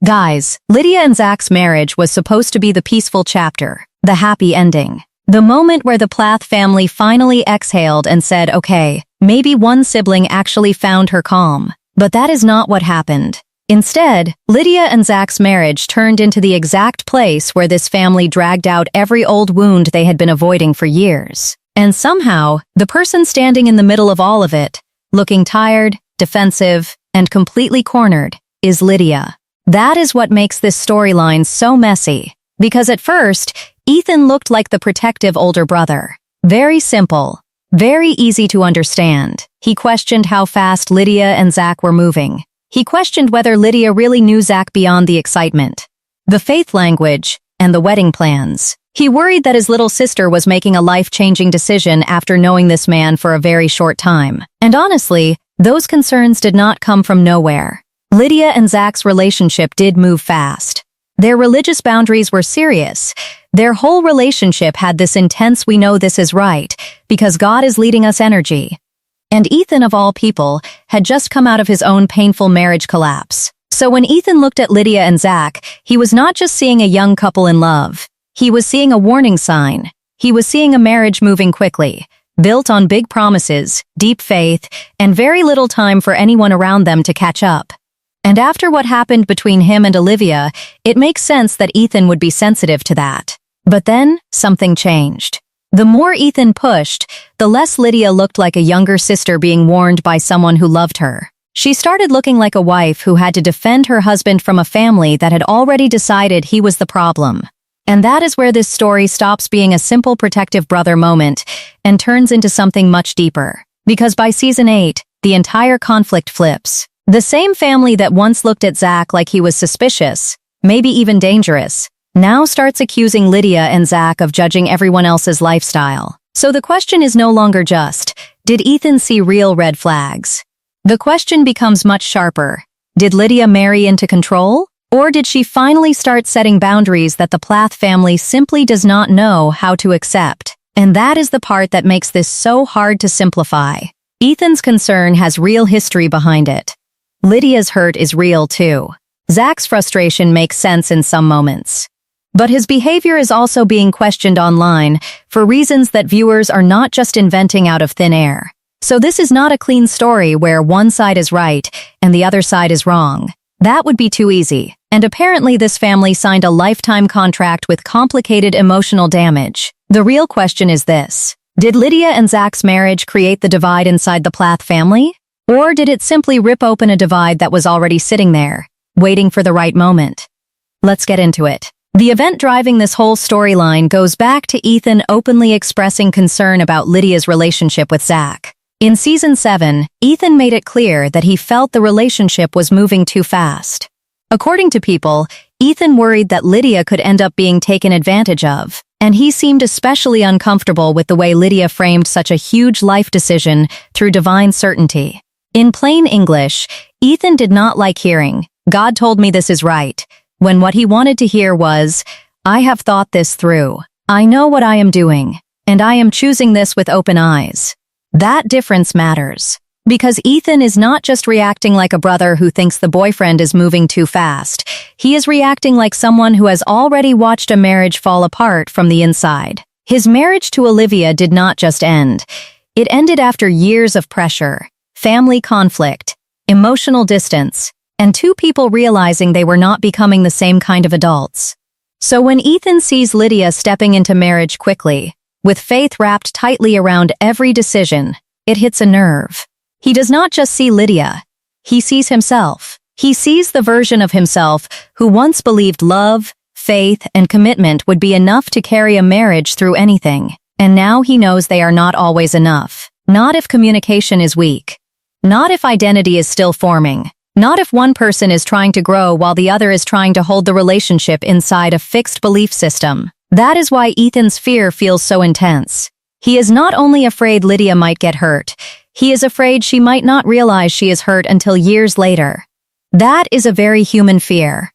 Guys, Lydia and Zac's marriage was supposed to be the peaceful chapter, the happy ending. The moment where the Plath family finally exhaled and said, okay, maybe one sibling actually found her calm. But that is not what happened. Instead, Lydia and Zac's marriage turned into the exact place where this family dragged out every old wound they had been avoiding for years. And somehow, the person standing in the middle of all of it, looking tired, defensive, and completely cornered, is Lydia. That is what makes this storyline so messy. Because at first, Ethan looked like the protective older brother. Very simple. Very easy to understand. He questioned how fast Lydia and Zac were moving. He questioned whether Lydia really knew Zac beyond the excitement, the faith language, and the wedding plans. He worried that his little sister was making a life-changing decision after knowing this man for a very short time. And honestly, those concerns did not come from nowhere. Lydia and Zac's relationship did move fast. Their religious boundaries were serious. Their whole relationship had this intense "we know this is right, because God is leading us" energy. And Ethan, of all people, had just come out of his own painful marriage collapse. So when Ethan looked at Lydia and Zac, he was not just seeing a young couple in love. He was seeing a warning sign. He was seeing a marriage moving quickly, built on big promises, deep faith, and very little time for anyone around them to catch up. And after what happened between him and Olivia, it makes sense that Ethan would be sensitive to that. But then, something changed. The more Ethan pushed, the less Lydia looked like a younger sister being warned by someone who loved her. She started looking like a wife who had to defend her husband from a family that had already decided he was the problem. And that is where this story stops being a simple protective brother moment and turns into something much deeper. Because by season 8, the entire conflict flips. The same family that once looked at Zac like he was suspicious, maybe even dangerous, now starts accusing Lydia and Zac of judging everyone else's lifestyle. So the question is no longer just, did Ethan see real red flags? The question becomes much sharper. Did Lydia marry into control? Or did she finally start setting boundaries that the Plath family simply does not know how to accept? And that is the part that makes this so hard to simplify. Ethan's concern has real history behind it. Lydia's hurt is real too. Zac's frustration makes sense in some moments. But his behavior is also being questioned online for reasons that viewers are not just inventing out of thin air. So this is not a clean story where one side is right and the other side is wrong. That would be too easy. And apparently this family signed a lifetime contract with complicated emotional damage. The real question is this: did Lydia and Zac's marriage create the divide inside the Plath family? Or did it simply rip open a divide that was already sitting there, waiting for the right moment? Let's get into it. The event driving this whole storyline goes back to Ethan openly expressing concern about Lydia's relationship with Zac. In season 7, Ethan made it clear that he felt the relationship was moving too fast. According to people, Ethan worried that Lydia could end up being taken advantage of, and he seemed especially uncomfortable with the way Lydia framed such a huge life decision through divine certainty. In plain English, Ethan did not like hearing, "God told me this is right," when what he wanted to hear was, "I have thought this through. I know what I am doing, and I am choosing this with open eyes." That difference matters. Because Ethan is not just reacting like a brother who thinks the boyfriend is moving too fast. He is reacting like someone who has already watched a marriage fall apart from the inside. His marriage to Olivia did not just end. It ended after years of pressure, family conflict, emotional distance, and two people realizing they were not becoming the same kind of adults. So when Ethan sees Lydia stepping into marriage quickly, with faith wrapped tightly around every decision, it hits a nerve. He does not just see Lydia. He sees himself. He sees the version of himself who once believed love, faith, and commitment would be enough to carry a marriage through anything. And now he knows they are not always enough. Not if communication is weak. Not if identity is still forming. Not if one person is trying to grow while the other is trying to hold the relationship inside a fixed belief system. That is why Ethan's fear feels so intense. He is not only afraid Lydia might get hurt, he is afraid she might not realize she is hurt until years later. That is a very human fear.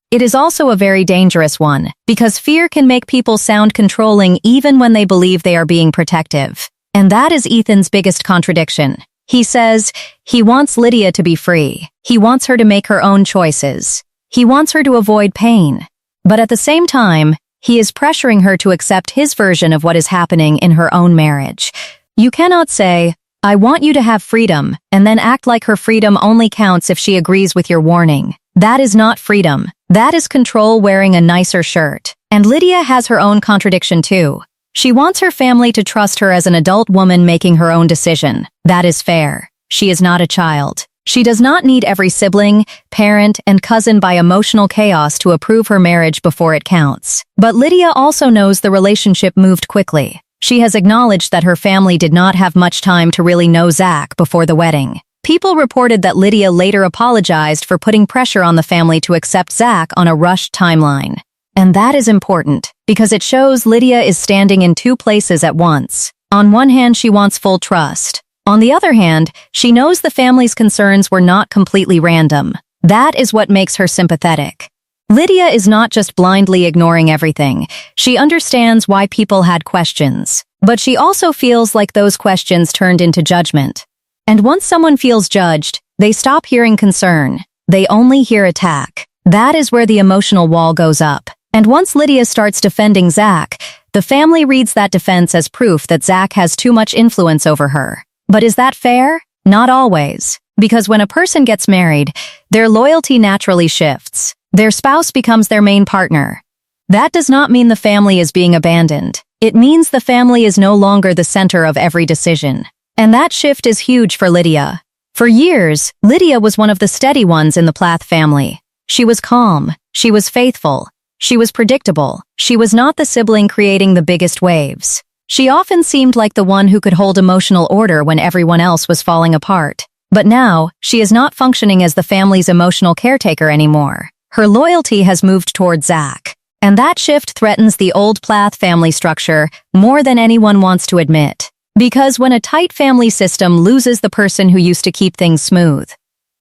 It is also a very dangerous one, because fear can make people sound controlling even when they believe they are being protective. And that is Ethan's biggest contradiction. He says he wants Lydia to be free. He wants her to make her own choices. He wants her to avoid pain. But at the same time, he is pressuring her to accept his version of what is happening in her own marriage. You cannot say, "I want you to have freedom," and then act like her freedom only counts if she agrees with your warning. That is not freedom. That is control wearing a nicer shirt. And Lydia has her own contradiction too. She wants her family to trust her as an adult woman making her own decision. That is fair. She is not a child. She does not need every sibling, parent, and cousin by emotional chaos to approve her marriage before it counts. But Lydia also knows the relationship moved quickly. She has acknowledged that her family did not have much time to really know Zac before the wedding. People reported that Lydia later apologized for putting pressure on the family to accept Zac on a rushed timeline. And that is important, because it shows Lydia is standing in two places at once. On one hand, she wants full trust. On the other hand, she knows the family's concerns were not completely random. That is what makes her sympathetic. Lydia is not just blindly ignoring everything. She understands why people had questions. But she also feels like those questions turned into judgment. And once someone feels judged, they stop hearing concern. They only hear attack. That is where the emotional wall goes up. And once Lydia starts defending Zac, the family reads that defense as proof that Zac has too much influence over her. But is that fair? Not always. Because when a person gets married, their loyalty naturally shifts. Their spouse becomes their main partner. That does not mean the family is being abandoned. It means the family is no longer the center of every decision. And that shift is huge for Lydia. For years, Lydia was one of the steady ones in the Plath family. She was calm. She was faithful. She was predictable. She was not the sibling creating the biggest waves. She often seemed like the one who could hold emotional order when everyone else was falling apart. But now, she is not functioning as the family's emotional caretaker anymore. Her loyalty has moved toward Zac. And that shift threatens the old Plath family structure more than anyone wants to admit. Because when a tight family system loses the person who used to keep things smooth,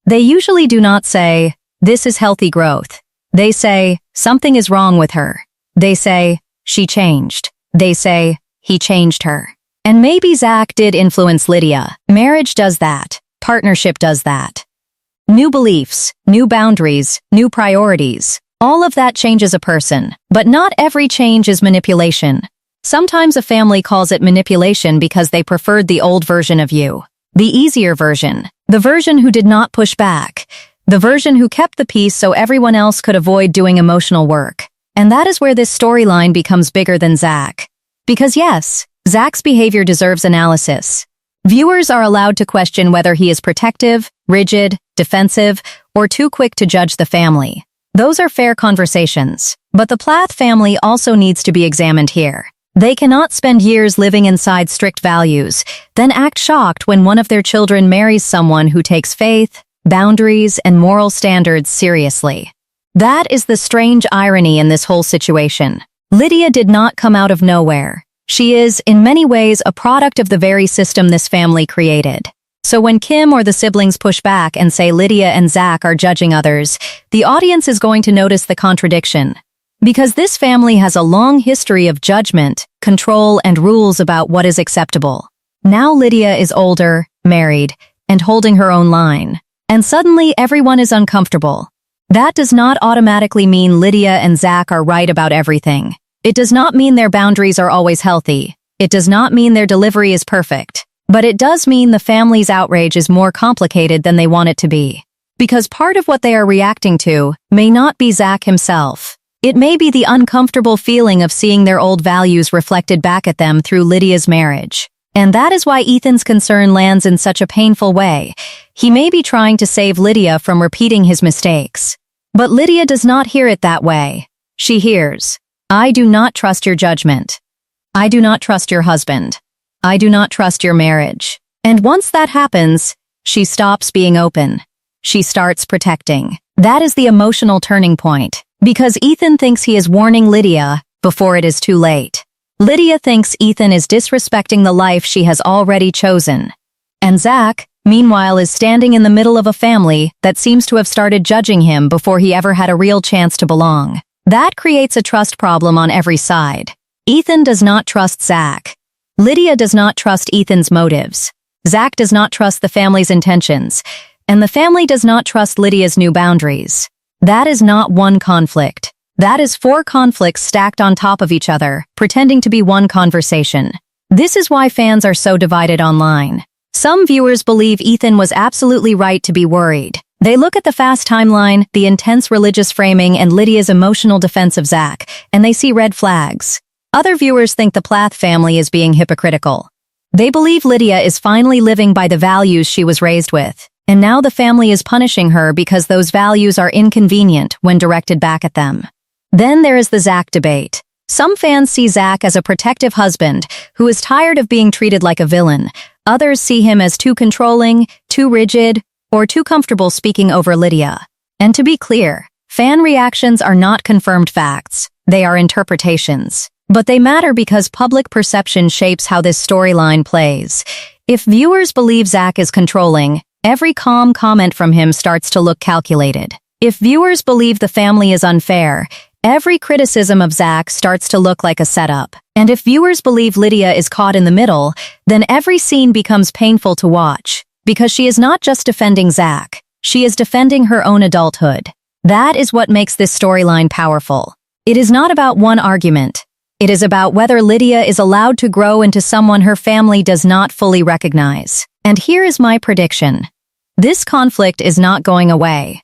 they usually do not say, "This is healthy growth." They say, "Something is wrong with her." They say, "She changed." They say, "He changed her." And maybe Zac did influence Lydia. Marriage does that. Partnership does that. New beliefs, new boundaries, new priorities. All of that changes a person. But not every change is manipulation. Sometimes a family calls it manipulation because they preferred the old version of you. The easier version. The version who did not push back. The version who kept the peace so everyone else could avoid doing emotional work. And that is where this storyline becomes bigger than Zac. Because yes, Zac's behavior deserves analysis. Viewers are allowed to question whether he is protective, rigid, defensive, or too quick to judge the family. Those are fair conversations. But the Plath family also needs to be examined here. They cannot spend years living inside strict values, then act shocked when one of their children marries someone who takes faith, boundaries, and moral standards seriously. That is the strange irony in this whole situation. Lydia did not come out of nowhere. She is, in many ways, a product of the very system this family created. So when Kim or the siblings push back and say Lydia and Zac are judging others, the audience is going to notice the contradiction. Because this family has a long history of judgment, control, and rules about what is acceptable. Now Lydia is older, married, and holding her own line. And suddenly everyone is uncomfortable. That does not automatically mean Lydia and Zac are right about everything. It does not mean their boundaries are always healthy. It does not mean their delivery is perfect. But it does mean the family's outrage is more complicated than they want it to be. Because part of what they are reacting to may not be Zac himself. It may be the uncomfortable feeling of seeing their old values reflected back at them through Lydia's marriage. And that is why Ethan's concern lands in such a painful way. He may be trying to save Lydia from repeating his mistakes. But Lydia does not hear it that way. She hears, "I do not trust your judgment. I do not trust your husband. I do not trust your marriage." And once that happens, she stops being open. She starts protecting. That is the emotional turning point. Because Ethan thinks he is warning Lydia before it is too late. Lydia thinks Ethan is disrespecting the life she has already chosen. And Zac, meanwhile, is standing in the middle of a family that seems to have started judging him before he ever had a real chance to belong. That creates a trust problem on every side. Ethan does not trust Zac. Lydia does not trust Ethan's motives. Zac does not trust the family's intentions. And the family does not trust Lydia's new boundaries. That is not one conflict. That is 4 conflicts stacked on top of each other, pretending to be one conversation. This is why fans are so divided online. Some viewers believe Ethan was absolutely right to be worried. They look at the fast timeline, the intense religious framing, and Lydia's emotional defense of Zac, and they see red flags. Other viewers think the Plath family is being hypocritical. They believe Lydia is finally living by the values she was raised with, and now the family is punishing her because those values are inconvenient when directed back at them. Then there is the Zac debate. Some fans see Zac as a protective husband who is tired of being treated like a villain. Others see him as too controlling, too rigid, or too comfortable speaking over Lydia. And to be clear, fan reactions are not confirmed facts. They are interpretations. But they matter because public perception shapes how this storyline plays. If viewers believe Zac is controlling, every calm comment from him starts to look calculated. If viewers believe the family is unfair, every criticism of Zac starts to look like a setup. And if viewers believe Lydia is caught in the middle, then every scene becomes painful to watch. Because she is not just defending Zac, she is defending her own adulthood. That is what makes this storyline powerful. It is not about one argument. It is about whether Lydia is allowed to grow into someone her family does not fully recognize. And here is my prediction. This conflict is not going away.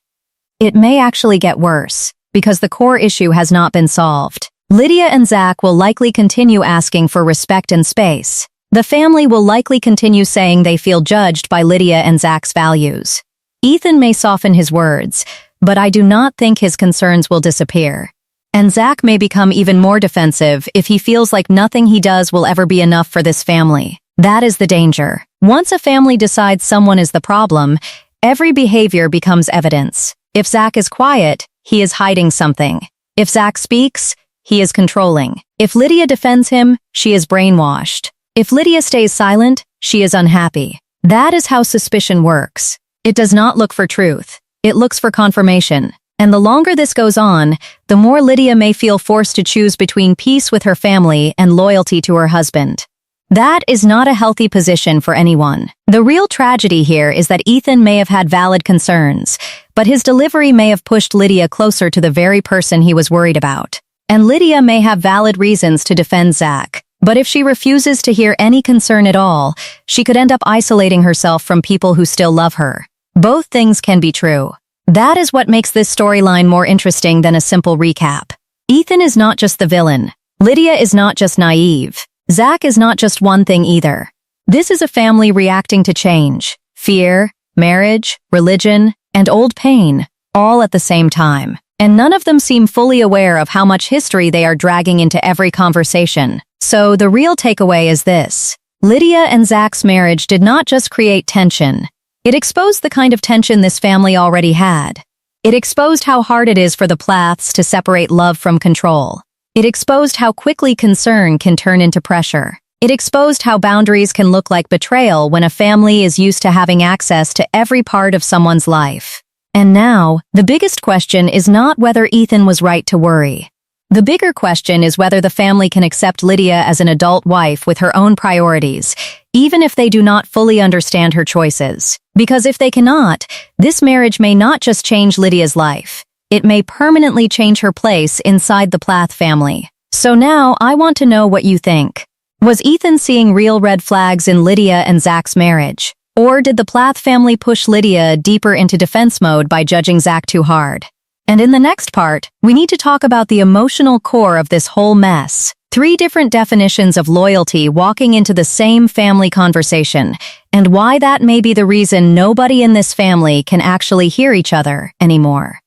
It may actually get worse, because the core issue has not been solved. Lydia and Zac will likely continue asking for respect and space. The family will likely continue saying they feel judged by Lydia and Zac's values. Ethan may soften his words, but I do not think his concerns will disappear. And Zac may become even more defensive if he feels like nothing he does will ever be enough for this family. That is the danger. Once a family decides someone is the problem, every behavior becomes evidence. If Zac is quiet, he is hiding something. If Zac speaks, he is controlling. If Lydia defends him, she is brainwashed. If Lydia stays silent, she is unhappy. That is how suspicion works. It does not look for truth. It looks for confirmation. And the longer this goes on, the more Lydia may feel forced to choose between peace with her family and loyalty to her husband. That is not a healthy position for anyone. The real tragedy here is that Ethan may have had valid concerns, but his delivery may have pushed Lydia closer to the very person he was worried about. And Lydia may have valid reasons to defend Zac, but if she refuses to hear any concern at all, she could end up isolating herself from people who still love her. Both things can be true. That is what makes this storyline more interesting than a simple recap. Ethan is not just the villain. Lydia is not just naive. Zac is not just one thing either. This is a family reacting to change, fear, marriage, religion, and old pain, all at the same time. And none of them seem fully aware of how much history they are dragging into every conversation. So the real takeaway is this. Lydia and Zac's marriage did not just create tension. It exposed the kind of tension this family already had. It exposed how hard it is for the Plaths to separate love from control. It exposed how quickly concern can turn into pressure. It exposed how boundaries can look like betrayal when a family is used to having access to every part of someone's life. And now, the biggest question is not whether Ethan was right to worry. The bigger question is whether the family can accept Lydia as an adult wife with her own priorities, even if they do not fully understand her choices. Because if they cannot, this marriage may not just change Lydia's life. It may permanently change her place inside the Plath family. So now, I want to know what you think. Was Ethan seeing real red flags in Lydia and Zac's marriage? Or did the Plath family push Lydia deeper into defense mode by judging Zac too hard? And in the next part, we need to talk about the emotional core of this whole mess. 3 different definitions of loyalty walking into the same family conversation, and why that may be the reason nobody in this family can actually hear each other anymore.